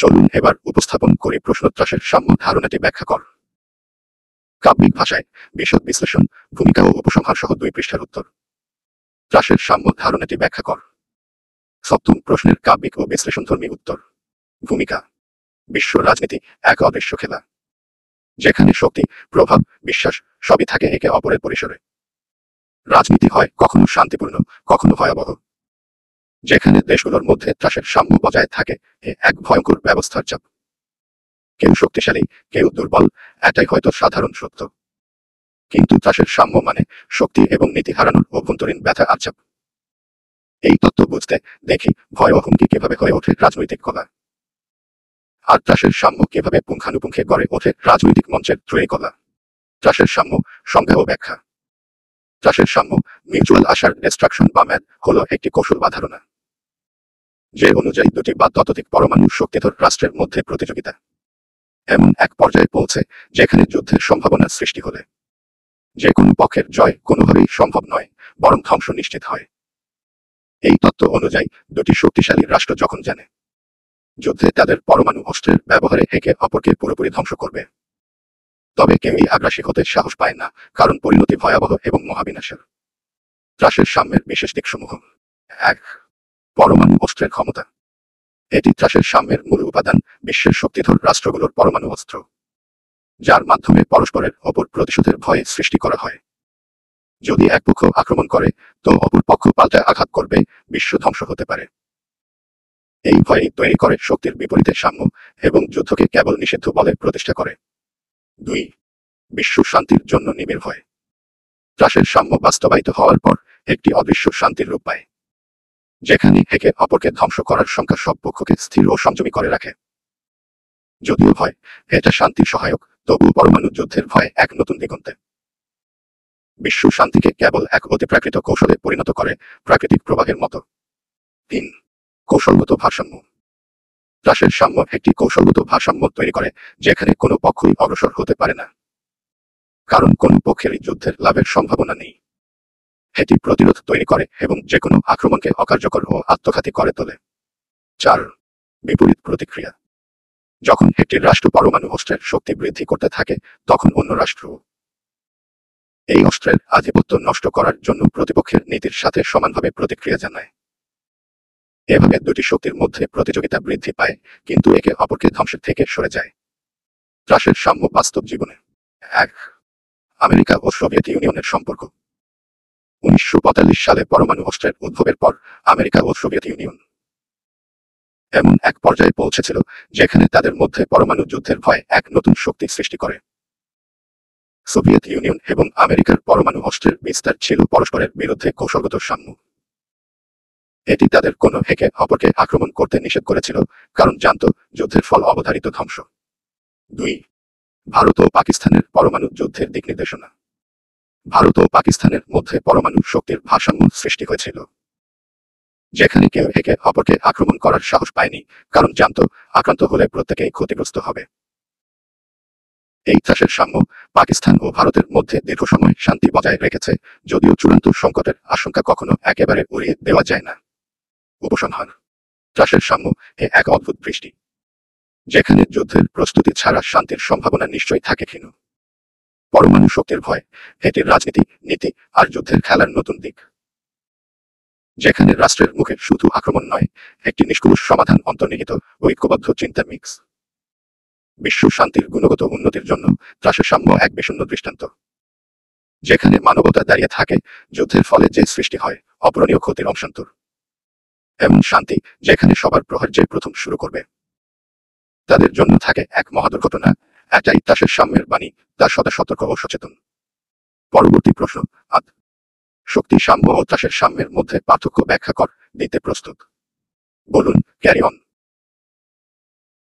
চলুন এবার উপস্থাপন করি প্রশ্ন ত্রাসের সাম্য ধারণাটি ব্যাখ্যা কর। কাব্যিক ভাষায় বিশদ বিশ্লেষণ, ভূমিকা ও উপসংহার সহ 2 পৃষ্ঠার উত্তর। ত্রাসের সাম্য ধারণাটি ব্যাখ্যা কর। সপ্তম প্রশ্নের কাব্যিক ও বিশ্লেষণধর্মী উত্তর। ভূমিকা: বিশ্ব রাজনীতি এক অদৃশ্য খেলা, যেখানে শক্তি, প্রভাব, বিশ্বাস সবই থাকে একে অপরের পরিসরে। রাজনীতি হয় কখনো শান্তিপূর্ণ, কখনো ভয়াবহ। যেখানে দেশগুলোর মধ্যে ত্রাসের সাম্য বজায় থাকে এক ভয়ঙ্কর ব্যবস্থার চাপ। কেউ শক্তিশালী, কেউ দুর্বল, এটাই হয়তো সাধারণ সত্য। কিন্তু ত্রাসের সাম্য মানে শক্তি এবং নীতি হারানোর অভ্যন্তরীণ ব্যথা আর চাপ। এই তত্ত্ব বুঝতে দেখি ভয় ও হুমকি কিভাবে হয়ে ওঠে রাজনৈতিক কলা, আর ত্রাসের সাম্য কিভাবে পুঙ্খানুপুঙ্খে গড়ে ওঠে রাজনৈতিক মঞ্চের ত্রয়ী কলা। ত্রাসের সাম্য সংজ্ঞা ও ব্যাখ্যা। ত্রাসের সাম্য, মিউচুয়াল আশার ডিস্ট্রাকশন বা ম্যাথ, হলো একটি কৌশল বা ধারণা যে অনুযায়ী দুটি বা ততোধিক পরমাণু শক্তিধর রাষ্ট্রের মধ্যে প্রতিযোগিতা এমন এক পর্যায়ে পৌঁছে যেখানে যুদ্ধের সম্ভাবনা সৃষ্টি হলে যে কোনো পক্ষের জয় কোনোভাবেই সম্ভব নয়, বরং ধ্বংস নিশ্চিত হয়। এই তত্ত্ব অনুযায়ী দুটি শক্তিশালী রাষ্ট্র যখন জানে যুদ্ধে তাদের পরমাণু অস্ত্রের ব্যবহারে একে অপরকে পুরোপুরি ধ্বংস করবে, তবে কেউই আগ্রাসী হতে সাহস পায় না, কারণ পরিণতি ভয়াবহ এবং মহাবিনাশের। ত্রাসের সাম্যের বিশেষ দিকসমূহ: 1. পরমাণু অস্ত্রের ক্ষমতা। এটি ত্রাসের সাম্যের মূল উপাদান, বিশ্বের শক্তিধর রাষ্ট্রগুলোর পরমাণু অস্ত্র, যার মাধ্যমে পরস্পরের ওপর প্রতিশোধের ভয় সৃষ্টি করা হয়। যদি এক পক্ষ আক্রমণ করে, তো অপর পক্ষ পাল্টা আঘাত করবে, বিশ্ব ধ্বংস হতে পারে। এই ভয়ই তৈরি করে শক্তির বিপরীতে সাম্য এবং যুদ্ধকে কেবল নিষিদ্ধ বলে প্রতিষ্ঠা করে। 2. বিশ্ব শান্তির জন্য নিবিড় ভয়। ত্রাসের সাম্য বাস্তবায়িত হওয়ার পর একটি অদৃশ্য শান্তির রূপ পায়, যেখানে একে অপরকে ধ্বংস করার সংখ্যা সব পক্ষকে স্থির ও সংযমী করে রাখে। যদিও ভয় এটা শান্তির সহায়ক, তবুও পরমাণু যুদ্ধের ভয় এক নতুন দিগন্তে বিশ্ব শান্তিকে কেবল এক অতিপ্রাকৃত কৌশলে পরিণত করে, প্রাকৃতিক প্রবাহের মতো। 3. কৌশলগত ভারসাম্য। ত্রাসের সাম্য একটি কৌশলগত ভারসাম্য তৈরি করে, যেখানে কোনো পক্ষই অগ্রসর হতে পারে না, কারণ কোনো পক্ষেরই যুদ্ধের লাভের সম্ভাবনা নেই। এটি প্রতিরোধ তৈরি করে এবং যেকোনো আক্রমণকে অকার্যকর ও আত্মঘাতী করে তোলে। 4. বিপরীত প্রতিক্রিয়া। যখন একটি রাষ্ট্র পরমাণু অস্ত্রের শক্তি বৃদ্ধি করতে থাকে, তখন অন্য রাষ্ট্র এই অস্ত্রের আধিপত্য নষ্ট করার জন্য প্রতিপক্ষের নীতির সাথে সমানভাবে প্রতিক্রিয়া জানায়। এভাবে দুটি শক্তির মধ্যে প্রতিযোগিতা বৃদ্ধি পায়, কিন্তু একে অপরকে ধ্বংসের থেকে সরে যায়। ত্রাসের সাম্য বাস্তব জীবনে। 1. আমেরিকা ও সোভিয়েত ইউনিয়নের সম্পর্ক। 1945 সালে পরমাণু অস্ত্রের উদ্ভবের পর আমেরিকা ও সোভিয়েত ইউনিয়ন এমন এক পর্যায়ে পৌঁছেছিল যেখানে তাদের মধ্যে পরমাণু যুদ্ধের ভয় এক নতুন শক্তি সৃষ্টি করে। সোভিয়েত ইউনিয়ন এবং আমেরিকার পরমাণু অস্ত্রের বিস্তার ছিল পরস্পরের বিরুদ্ধে কৌশলগত সাম্য। এটি তাদের কোনো একে অপরকে আক্রমণ করতে নিষেধ করেছিল, কারণ জানত যুদ্ধের ফল অবধারিত ধ্বংস। 2. ভারত ও পাকিস্তানের পরমাণু যুদ্ধের দিক নির্দেশনা। ভারত ও পাকিস্তানের মধ্যে পরমাণু শক্তির ভারসাম্য সৃষ্টি হয়েছিল, যেখানে কেউ একে অপরকে আক্রমণ করার সাহস পায়নি, কারণ জানত আক্রান্ত হলে প্রত্যেকেই ক্ষতিগ্রস্ত হবে। এই ত্রাসের সাম্য পাকিস্তান ও ভারতের মধ্যে দীর্ঘ সময় শান্তি বজায় রেখেছে, যদিও চূড়ান্ত সংকটের আশঙ্কা কখনো একেবারে উড়িয়ে দেওয়া যায় না। উপসংহার: ত্রাসের সাম্য এক অদ্ভুত বৃষ্টি, যেখানে যুদ্ধের প্রস্তুতি ছাড়া শান্তির সম্ভাবনা নিশ্চয়ই থাকে ক্ষীণ। পরমাণু শক্তির ভয় এটির রাজনীতি, নীতি আর যুদ্ধের খেলার নতুন দিক, যেখানে রাষ্ট্রের মুখে শুধু আক্রমণ নয়, একটি নিষ্কলুষ সমাধান অন্তর্নিহিত, ঐক্যবদ্ধ চিন্তা মিক্স। বিশ্ব শান্তির গুণগত উন্নতির জন্য ত্রাসের সাম্য এক বিষণ্ণ দৃষ্টান্ত, যেখানে মানবতা দাঁড়িয়ে থাকে যুদ্ধের ফলে যে সৃষ্টি হয় অপূরণীয় ক্ষতির অংশান্তর। এমন শান্তি যেখানে সবার প্রহার যে প্রথম শুরু করবে তাদের জন্য থাকে এক মহাদুর্ঘটনা। এটাই ত্রাসের সাম্যের বাণী, তা সদা সতর্ক ও সচেতন। পরবর্তী প্রশ্ন: শক্তি সাম্য ও ত্রাসের সাম্যের মধ্যে পার্থক্য ব্যাখ্যা কর। দিতে প্রস্তুত? বলুন, ক্যারি অন।